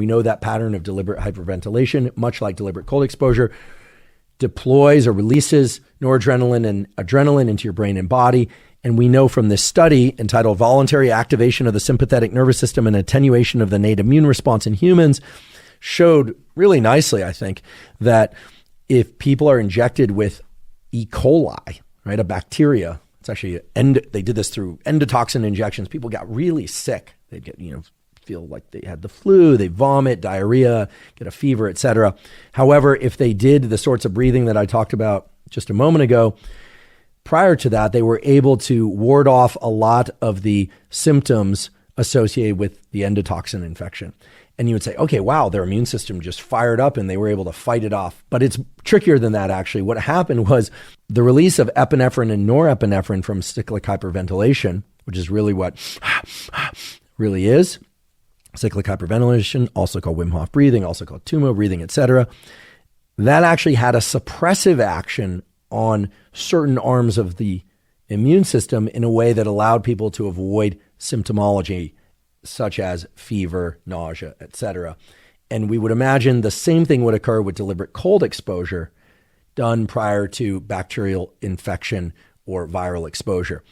We know that pattern of deliberate hyperventilation, much like deliberate cold exposure, deploys or releases noradrenaline and adrenaline into your brain and body. And we know from this study entitled Voluntary Activation of the Sympathetic Nervous System and Attenuation of the Innate Immune Response in Humans, showed really nicely, I think, that if people are injected with E. coli, right, a bacteria, it's actually, they did this through endotoxin injections, people got really sick. They'd get, feel like they had the flu, they vomit, diarrhea, get a fever, etc. However, if they did the sorts of breathing that I talked about just a moment ago, prior to that, they were able to ward off a lot of the symptoms associated with the endotoxin infection. And you would say, okay, wow, their immune system just fired up and they were able to fight it off. But it's trickier than that, actually. What happened was the release of epinephrine and norepinephrine from cyclic hyperventilation, which is really what really is. Cyclic hyperventilation, also called Wim Hof breathing, also called Tumo breathing, etc. That actually had a suppressive action on certain arms of the immune system in a way that allowed people to avoid symptomology such as fever, nausea, etc. And we would imagine the same thing would occur with deliberate cold exposure done prior to bacterial infection or viral exposure.